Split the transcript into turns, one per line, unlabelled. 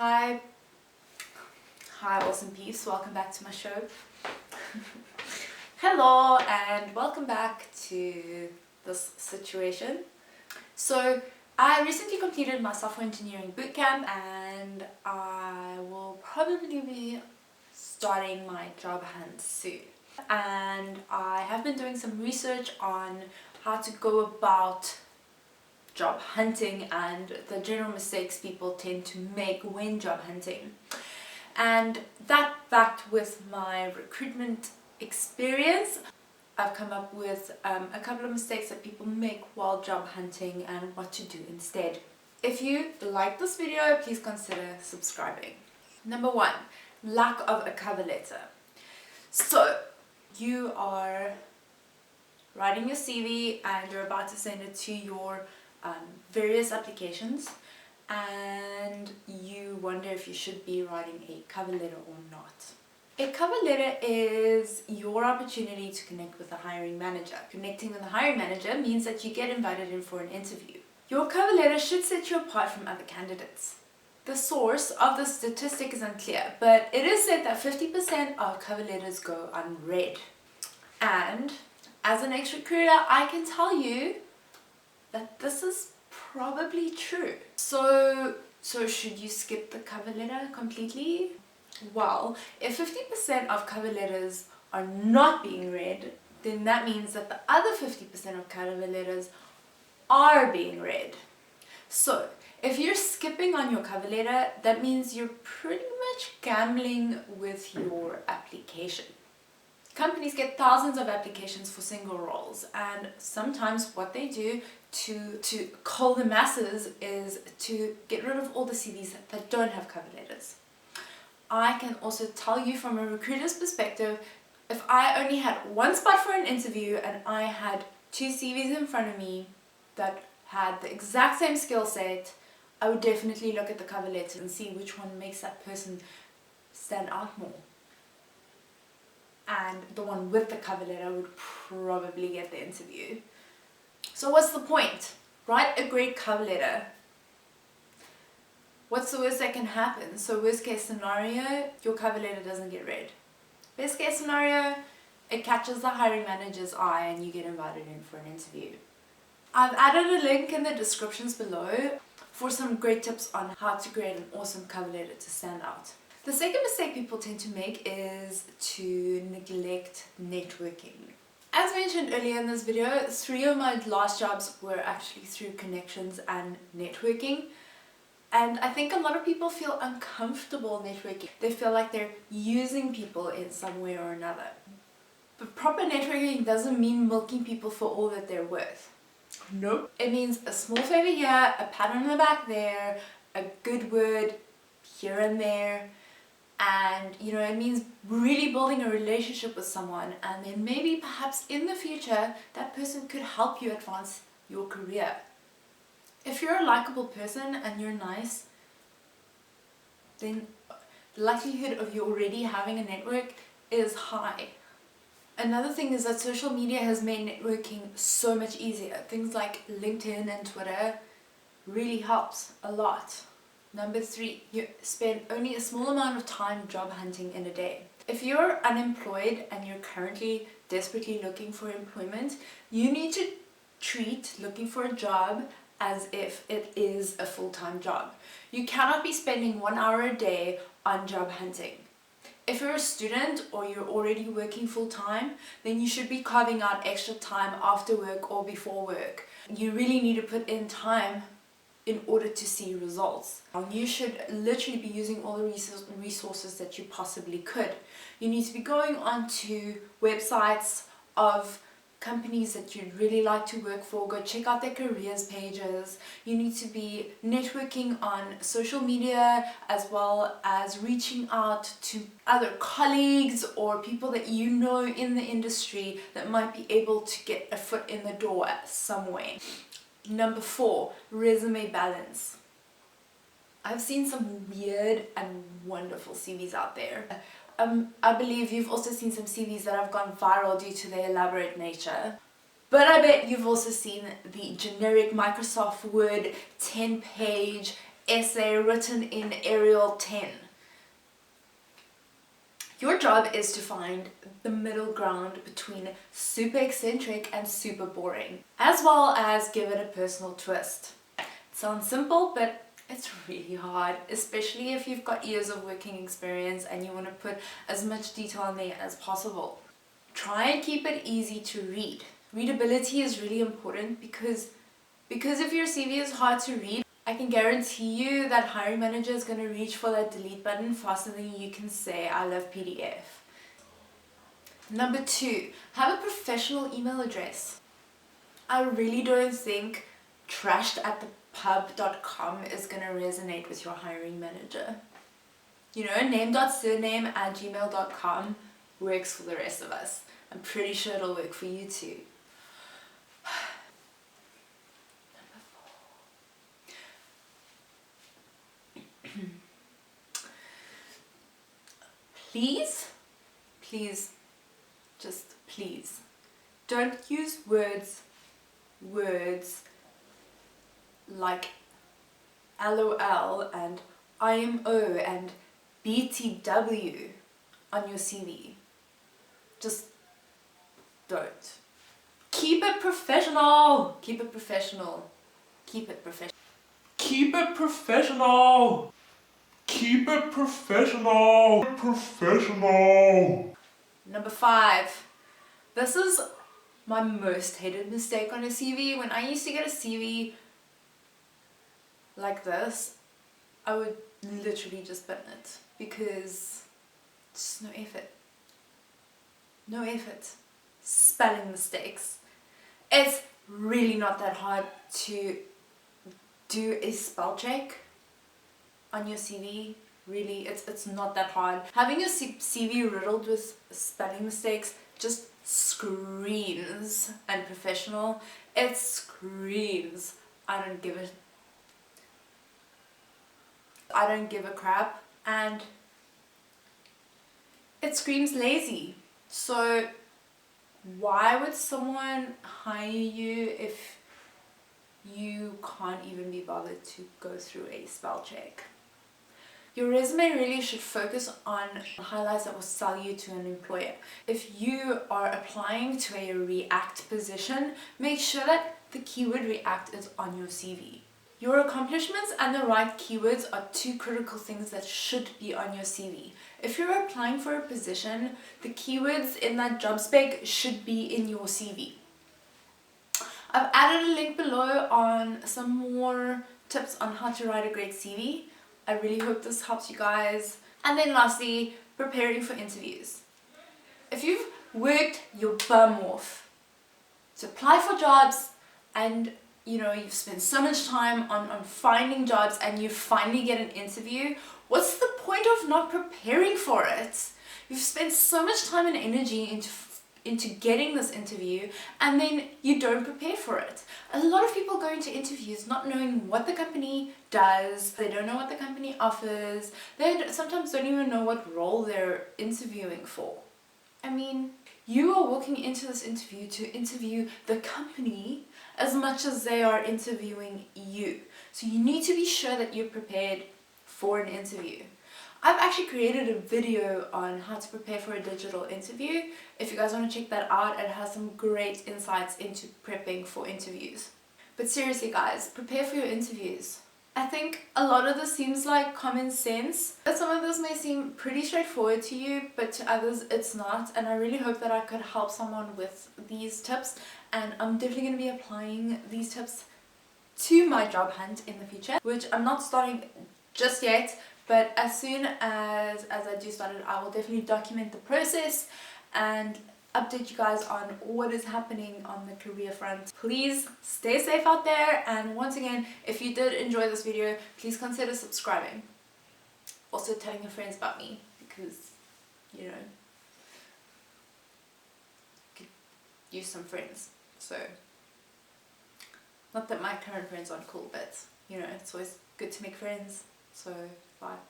Hi, awesome peeps, welcome back to my show. Hello and welcome back to this situation. So I recently completed my software engineering bootcamp and I will probably be starting my job hunt soon. And I have been doing some research on how to go about job hunting and the general mistakes people tend to make when job hunting. And that backed with my recruitment experience, I've come up with a couple of mistakes that people make while job hunting and what to do instead. If you like this video, please consider subscribing. Number 1, lack of a cover letter. So you are writing your CV and you're about to send it to your various applications, and you wonder if you should be writing a cover letter or not. A cover letter is your opportunity to connect with the hiring manager. Connecting with the hiring manager means that you get invited in for an interview. Your cover letter should set you apart from other candidates. The source of the statistic is unclear, but it is said that 50% of cover letters go unread. And as an ex-recruiter, I can tell you that this is probably true. So should you skip the cover letter completely? Well, if 50% of cover letters are not being read, then that means that the other 50% of cover letters are being read. So if you're skipping on your cover letter, that means you're pretty much gambling with your application. Companies get thousands of applications for single roles, and sometimes what they do to cull the masses is to get rid of all the CVs that don't have cover letters. I can also tell you from a recruiter's perspective, if I only had one spot for an interview and I had 2 CVs in front of me that had the exact same skill set, I would definitely look at the cover letter and see which one makes that person stand out more. And the one with the cover letter would probably get the interview. So what's the point? Write a great cover letter. What's the worst that can happen? So worst case scenario, your cover letter doesn't get read. Best case scenario, it catches the hiring manager's eye and you get invited in for an interview. I've added a link in the descriptions below for some great tips on how to create an awesome cover letter to stand out. The second mistake people tend to make is to neglect networking. As mentioned earlier in this video, 3 of my last jobs were actually through connections and networking. And I think a lot of people feel uncomfortable networking. They feel like they're using people in some way or another. But proper networking doesn't mean milking people for all that they're worth. Nope. It means a small favor here, a pat on the back there, a good word here and there. And it means really building a relationship with someone, and then maybe perhaps in the future that person could help you advance your career. If you're a likable person and you're nice, then the likelihood of you already having a network is high. Another thing is that social media has made networking so much easier. Things like LinkedIn and Twitter really helps a lot. Number 3, you spend only a small amount of time job hunting in a day. If you're unemployed and you're currently desperately looking for employment, you need to treat looking for a job as if it is a full-time job. You cannot be spending 1 hour a day on job hunting. If you're a student or you're already working full-time, then you should be carving out extra time after work or before work. You really need to put in time in order to see results. You should literally be using all the resources that you possibly could. You need to be going onto websites of companies that you'd really like to work for. Go check out their careers pages. You need to be networking on social media, as well as reaching out to other colleagues or people that you know in the industry that might be able to get a foot in the door somewhere. Number 4, resume balance. I've seen some weird and wonderful CVs out there. I believe you've also seen some CVs that have gone viral due to their elaborate nature. But I bet you've also seen the generic Microsoft Word 10-page essay written in Arial 10. Your job is to find the middle ground between super eccentric and super boring, as well as give it a personal twist. It sounds simple, but it's really hard, especially if you've got years of working experience and you want to put as much detail in there as possible. Try and keep it easy to read. Readability is really important because if your CV is hard to read, I can guarantee you that hiring manager is going to reach for that delete button faster than you can say, I love PDF. Number 2, have a professional email address. I really don't think trashed@thepub.com is going to resonate with your hiring manager. You know, name.surname@gmail.com works for the rest of us. I'm pretty sure it'll work for you too. Please, just please, don't use words like LOL and IMO and BTW on your CV. Just don't. Keep it professional. Keep it professional. Keep it professional.
Keep it professional. Keep it professional. Professional.
Number 5. This is my most hated mistake on a CV. When I used to get a CV like this, I would literally just burn it because just no effort. No effort. Spelling mistakes. It's really not that hard to do a spell check on your CV. Really, it's not that hard. Having your CV riddled with spelling mistakes just screams unprofessional. It screams I don't give a crap, and it screams lazy. So why would someone hire you if you can't even be bothered to go through a spell check? Your resume really should focus on highlights that will sell you to an employer. If you are applying to a React position, make sure that the keyword React is on your CV. Your accomplishments and the right keywords are 2 critical things that should be on your CV. If you're applying for a position, the keywords in that job spec should be in your CV. I've added a link below on some more tips on how to write a great CV. I really hope this helps you guys. And then lastly, preparing for interviews. If you've worked your bum off to apply for jobs and you've spent so much time on finding jobs and you finally get an interview, what's the point of not preparing for it? You've spent so much time and energy into getting this interview and then you don't prepare for it. A lot of people go into interviews not knowing what the company does, they don't know what the company offers, they sometimes don't even know what role they're interviewing for. I mean, you are walking into this interview to interview the company as much as they are interviewing you. So you need to be sure that you're prepared for an interview. I've actually created a video on how to prepare for a digital interview. If you guys want to check that out, it has some great insights into prepping for interviews. But seriously guys, prepare for your interviews. I think a lot of this seems like common sense. Some of this may seem pretty straightforward to you, but to others it's not. And I really hope that I could help someone with these tips. And I'm definitely going to be applying these tips to my job hunt in the future, which I'm not starting just yet. But as soon as I do start it, I will definitely document the process and update you guys on what is happening on the career front. Please stay safe out there, and once again, if you did enjoy this video, please consider subscribing. Also telling your friends about me, because you could use some friends. So not that my current friends aren't cool, but it's always good to make friends. So like,